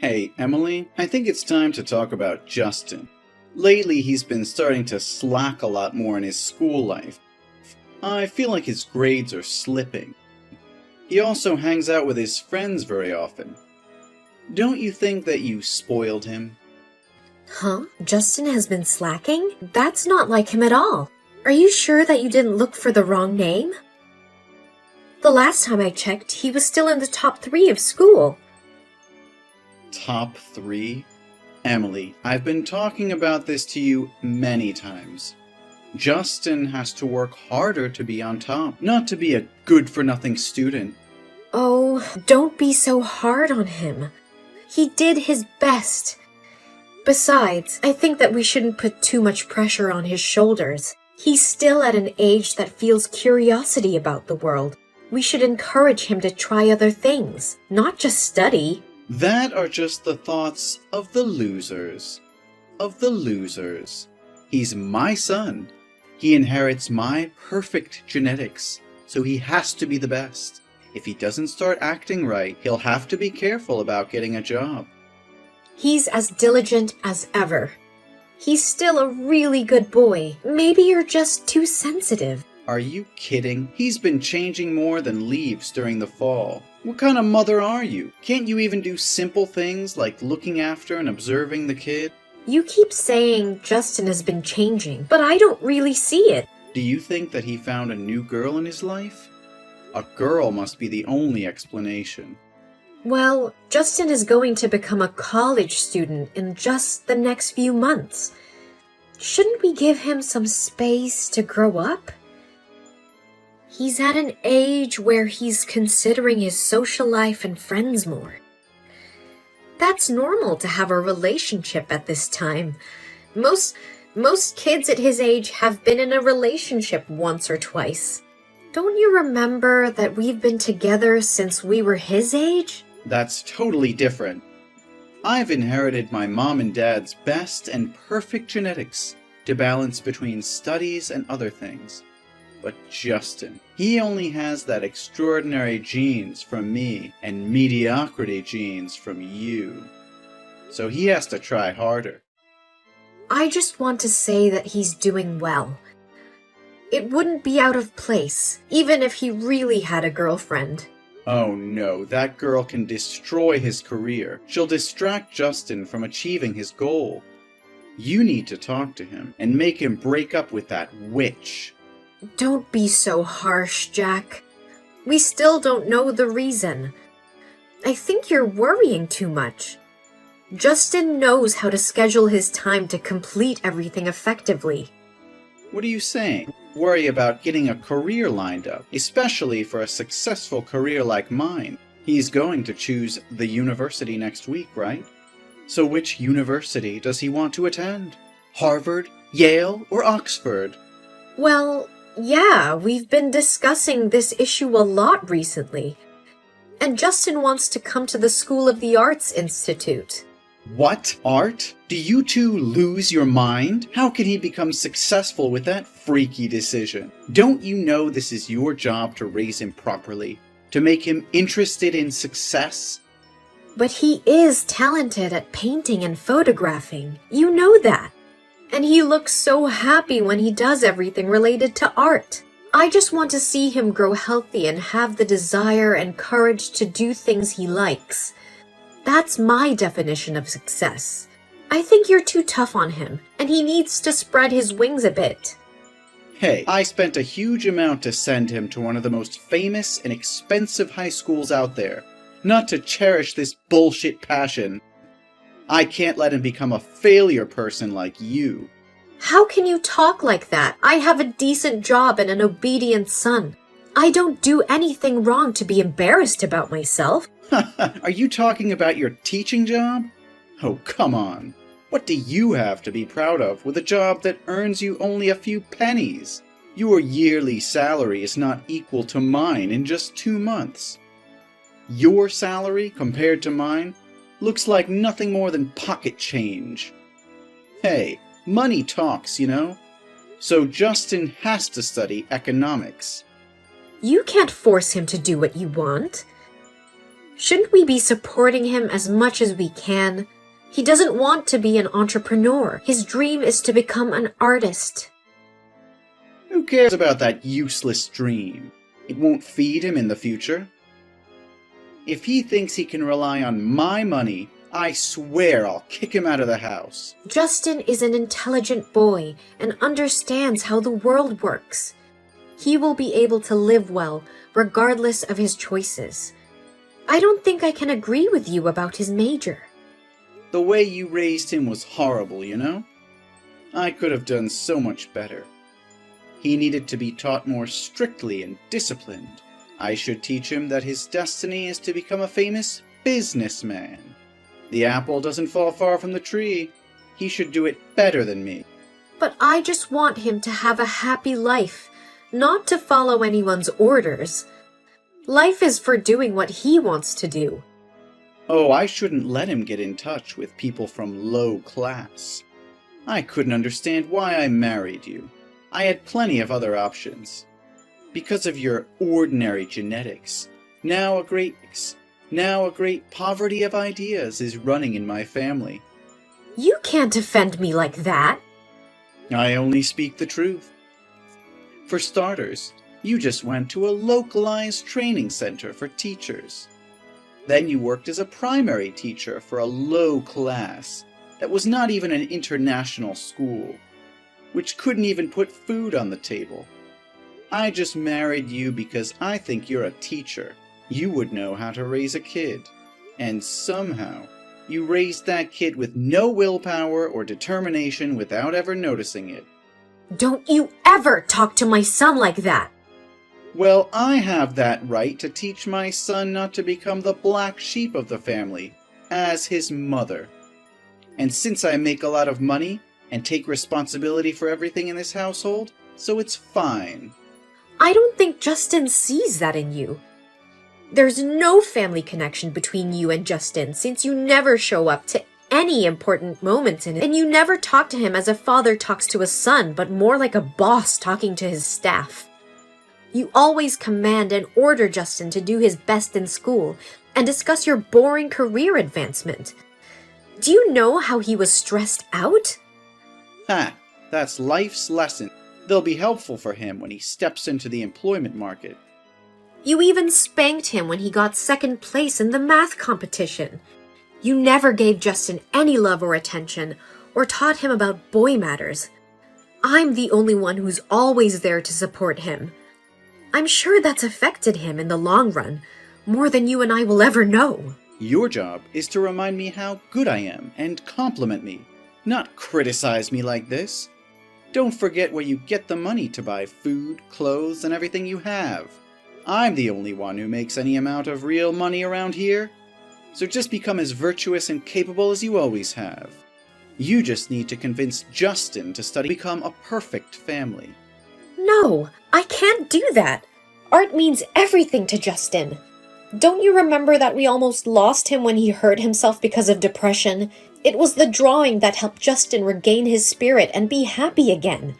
Hey, Emily, I think it's time to talk about Justin. Lately, he's been starting to slack a lot more in his school life. I feel like his grades are slipping. He also hangs out with his friends very often. Don't you think that you spoiled him? Huh? Justin has been slacking? That's not like him at all. Are you sure that you didn't look for the wrong name? The last time I checked, he was still in the top 3 of school. Top 3? Emily, I've been talking about this to you many times. Justin has to work harder to be on top, not to be a good-for-nothing student. Oh, don't be so hard on him. He did his best. Besides, I think that we shouldn't put too much pressure on his shoulders. He's still at an age that feels curiosity about the world. We should encourage him to try other things, not just study. That are just the thoughts of the losers. He's my son. He inherits my perfect genetics, so he has to be the best. If he doesn't start acting right, he'll have to be careful about getting a job. He's as diligent as ever. He's still a really good boy. Maybe you're just too sensitive. Are you kidding? He's been changing more than leaves during the fall. What kind of mother are you? Can't you even do simple things like looking after and observing the kid? You keep saying Justin has been changing, but I don't really see it. Do you think that he found a new girl in his life? A girl must be the only explanation. Well, Justin is going to become a college student in just the next few months. Shouldn't we give him some space to grow up? He's at an age where he's considering his social life and friends more. That's normal to have a relationship at this time. Most kids at his age have been in a relationship once or twice. Don't you remember that we've been together since we were his age? That's totally different. I've inherited my mom and dad's best and perfect genetics to balance between studies and other things. But Justin, he only has that extraordinary genes from me and mediocrity genes from you. So he has to try harder. I just want to say that he's doing well. It wouldn't be out of place, even if he really had a girlfriend. Oh no, that girl can destroy his career. She'll distract Justin from achieving his goal. You need to talk to him and make him break up with that witch. Don't be so harsh, Jack. We still don't know the reason. I think you're worrying too much. Justin knows how to schedule his time to complete everything effectively. What are you saying? Worry about getting a career lined up, especially for a successful career like mine. He's going to choose the university next week, right? So which university does he want to attend? Harvard, Yale, or Oxford? Well, yeah, we've been discussing this issue a lot recently. And Justin wants to come to the School of the Arts Institute. What? Art? Do you two lose your mind? How can he become successful with that freaky decision? Don't you know this is your job to raise him properly? To make him interested in success? But he is talented at painting and photographing. You know that. And he looks so happy when he does everything related to art. I just want to see him grow healthy and have the desire and courage to do things he likes. That's my definition of success. I think you're too tough on him, and he needs to spread his wings a bit. Hey, I spent a huge amount to send him to one of the most famous and expensive high schools out there, not to cherish this bullshit passion. I can't let him become a failure person like you. How can you talk like that? I have a decent job and an obedient son. I don't do anything wrong to be embarrassed about myself. Are you talking about your teaching job? Oh, come on. What do you have to be proud of with a job that earns you only a few pennies? Your yearly salary is not equal to mine in just 2 months. Your salary, compared to mine, looks like nothing more than pocket change. Hey, money talks, you know? So Justin has to study economics. You can't force him to do what you want. Shouldn't we be supporting him as much as we can? He doesn't want to be an entrepreneur. His dream is to become an artist. Who cares about that useless dream? It won't feed him in the future. If he thinks he can rely on my money, I swear I'll kick him out of the house. Justin is an intelligent boy and understands how the world works. He will be able to live well, regardless of his choices. I don't think I can agree with you about his major. The way you raised him was horrible, you know? I could have done so much better. He needed to be taught more strictly and disciplined. I should teach him that his destiny is to become a famous businessman. The apple doesn't fall far from the tree. He should do it better than me. But I just want him to have a happy life, not to follow anyone's orders. Life is for doing what he wants to do. Oh, I shouldn't let him get in touch with people from low class. I couldn't understand why I married you. I had plenty of other options. Because of your ordinary genetics, now a great poverty of ideas is running in my family. You can't defend me like that. I only speak the truth. For starters, you just went to a localized training center for teachers. Then you worked as a primary teacher for a low class that was not even an international school, which couldn't even put food on the table. I just married you because I think you're a teacher. You would know how to raise a kid. And somehow, you raised that kid with no willpower or determination without ever noticing it. Don't you ever talk to my son like that! Well, I have that right to teach my son not to become the black sheep of the family, as his mother. And since I make a lot of money and take responsibility for everything in this household, so it's fine. I don't think Justin sees that in you. There's no family connection between you and Justin since you never show up to any important moments in it, and you never talk to him as a father talks to a son, but more like a boss talking to his staff. You always command and order Justin to do his best in school and discuss your boring career advancement. Do you know how he was stressed out? Ha! That's life's lesson. They'll be helpful for him when he steps into the employment market. You even spanked him when he got second place in the math competition. You never gave Justin any love or attention, or taught him about boy matters. I'm the only one who's always there to support him. I'm sure that's affected him in the long run, more than you and I will ever know. Your job is to remind me how good I am and compliment me, not criticize me like this. Don't forget where you get the money to buy food, clothes, and everything you have. I'm the only one who makes any amount of real money around here. So just become as virtuous and capable as you always have. You just need to convince Justin to study, become a perfect family. No, I can't do that. Art means everything to Justin. Don't you remember that we almost lost him when he hurt himself because of depression? It was the drawing that helped Justin regain his spirit and be happy again.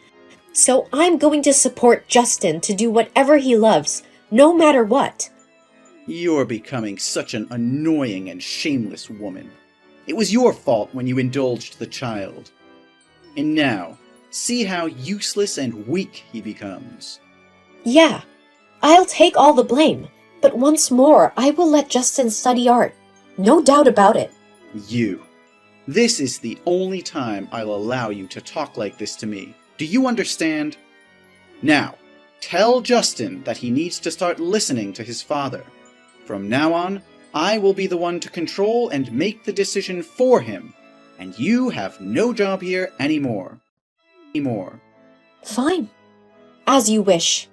So I'm going to support Justin to do whatever he loves, no matter what. You're becoming such an annoying and shameless woman. It was your fault when you indulged the child. And now, see how useless and weak he becomes. Yeah, I'll take all the blame, but once more, I will let Justin study art. No doubt about it. You. This is the only time I'll allow you to talk like this to me. Do you understand? Now, tell Justin that he needs to start listening to his father. From now on, I will be the one to control and make the decision for him, and you have no job here anymore. Fine. As you wish.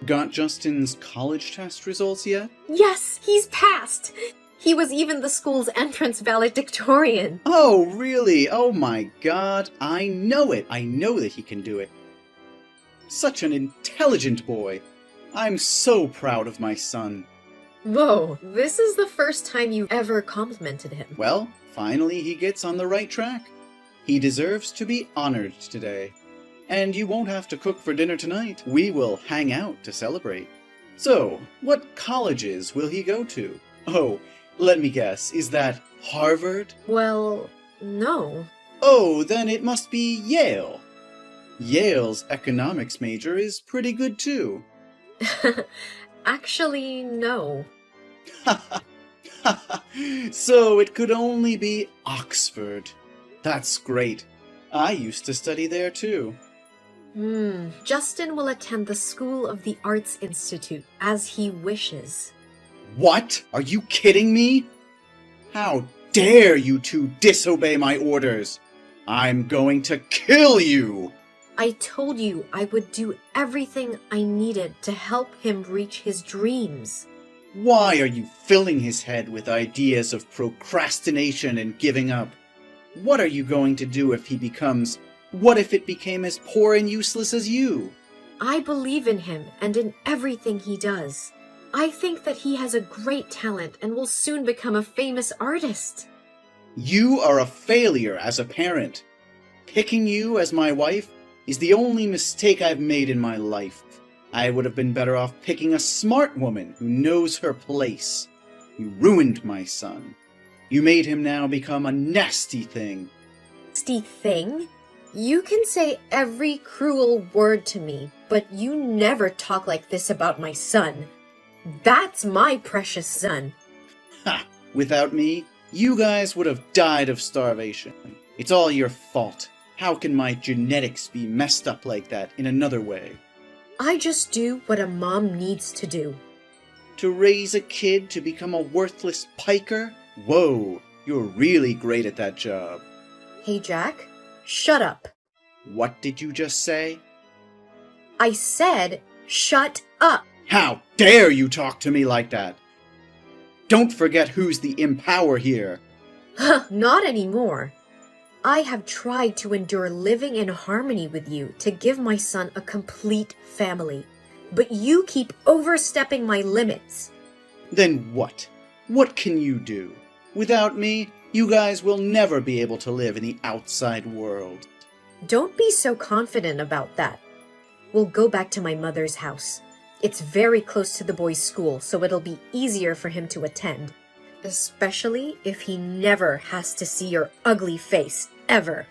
Got Justin's college test results yet? Yes, he's passed. He was even the school's entrance valedictorian. Oh, really? Oh my god. I know it. I know that he can do it. Such an intelligent boy. I'm so proud of my son. Whoa, this is the first time you've ever complimented him. Well, finally he gets on the right track. He deserves to be honored today. And you won't have to cook for dinner tonight. We will hang out to celebrate. So, what colleges will he go to? Oh, let me guess, is that Harvard? Well, no. Oh, then it must be Yale. Yale's economics major is pretty good too. Actually, no. So it could only be Oxford. That's great. I used to study there too. Justin will attend the School of the Arts Institute as he wishes. What? Are you kidding me? How dare you two disobey my orders? I'm going to kill you! I told you I would do everything I needed to help him reach his dreams. Why are you filling his head with ideas of procrastination and giving up? What are you going to do if he becomes... What if it became as poor and useless as you? I believe in him and in everything he does. I think that he has a great talent and will soon become a famous artist. You are a failure as a parent. Picking you as my wife is the only mistake I've made in my life. I would have been better off picking a smart woman who knows her place. You ruined my son. You made him now become a nasty thing. Nasty thing? You can say every cruel word to me, but you never talk like this about my son. That's my precious son. Ha! Without me, you guys would have died of starvation. It's all your fault. How can my genetics be messed up like that in another way? I just do what a mom needs to do. To raise a kid to become a worthless piker? Whoa, you're really great at that job. Hey, Jack, shut up. What did you just say? I said, shut up. How dare you talk to me like that? Don't forget who's the empower here. Not anymore. I have tried to endure living in harmony with you to give my son a complete family, but you keep overstepping my limits. Then what? What can you do? Without me, you guys will never be able to live in the outside world. Don't be so confident about that. We'll go back to my mother's house. It's very close to the boys' school, so it'll be easier for him to attend. Especially if he never has to see your ugly face, ever.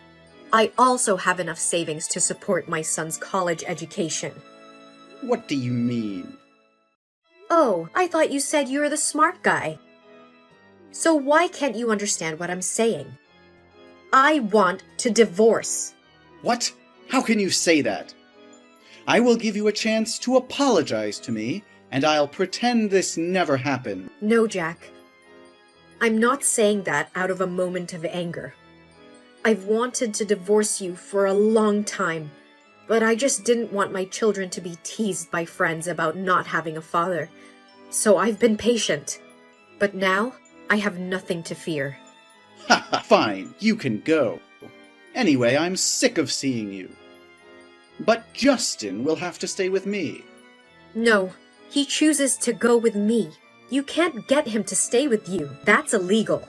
I also have enough savings to support my son's college education. What do you mean? Oh, I thought you said you were the smart guy. So why can't you understand what I'm saying? I want to divorce. What? How can you say that? I will give you a chance to apologize to me, and I'll pretend this never happened. No, Jack. I'm not saying that out of a moment of anger. I've wanted to divorce you for a long time, but I just didn't want my children to be teased by friends about not having a father. So I've been patient. But now, I have nothing to fear. Ha ha! Fine, you can go. Anyway, I'm sick of seeing you. But Justin will have to stay with me. No, he chooses to go with me. You can't get him to stay with you. That's illegal.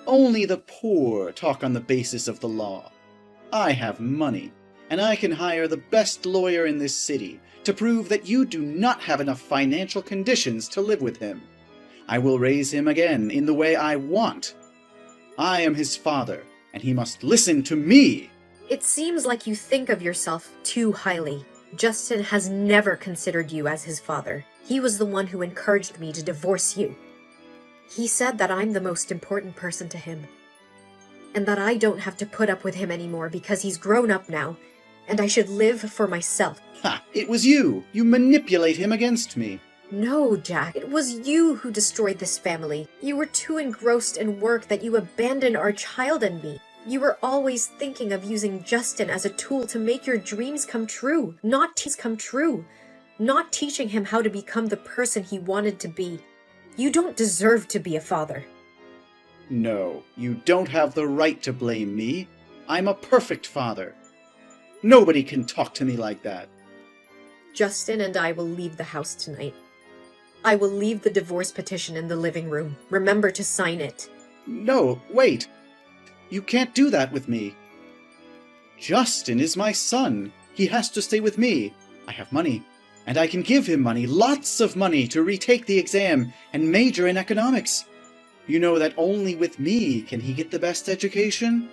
Only the poor talk on the basis of the law. I have money, and I can hire the best lawyer in this city to prove that you do not have enough financial conditions to live with him. I will raise him again in the way I want. I am his father, and he must listen to me. It seems like you think of yourself too highly. Justin has never considered you as his father. He was the one who encouraged me to divorce you. He said that I'm the most important person to him, and that I don't have to put up with him anymore because he's grown up now, and I should live for myself. Ha! It was you! You manipulate him against me. No, Jack, it was you who destroyed this family. You were too engrossed in work that you abandoned our child and me. You were always thinking of using Justin as a tool to make your dreams come true, not teaching him how to become the person he wanted to be. You don't deserve to be a father. No, you don't have the right to blame me. I'm a perfect father. Nobody can talk to me like that. Justin and I will leave the house tonight. I will leave the divorce petition in the living room. Remember to sign it. No, wait. You can't do that with me. Justin is my son. He has to stay with me. I have money, And I can give him money, lots of money, to retake the exam and major in economics. You know that only with me can he get the best education.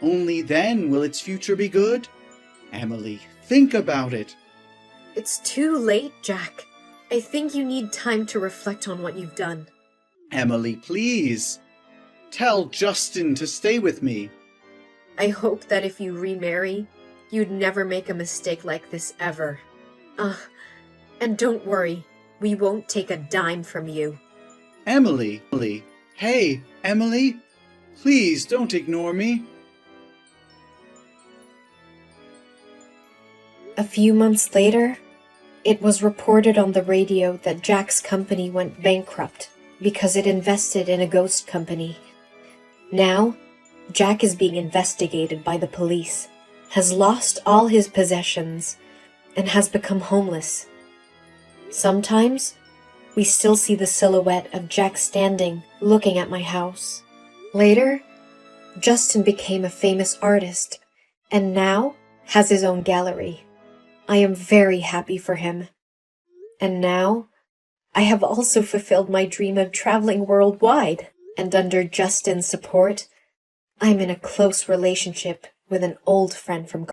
Only then will its future be good. Emily, think about it. It's too late, Jack. I think you need time to reflect on what you've done. Emily, please. Tell Justin to stay with me. I hope that if you remarry, you'd never make a mistake like this ever. And don't worry, we won't take a dime from you. Emily. Hey, Emily. Please don't ignore me. A few months later, it was reported on the radio that Jack's company went bankrupt because it invested in a ghost company. Now, Jack is being investigated by the police, has lost all his possessions, and has become homeless. Sometimes, we still see the silhouette of Jack standing, looking at my house. Later, Justin became a famous artist, and now has his own gallery. I am very happy for him. And now, I have also fulfilled my dream of traveling worldwide, and under Justin's support, I'm in a close relationship with an old friend from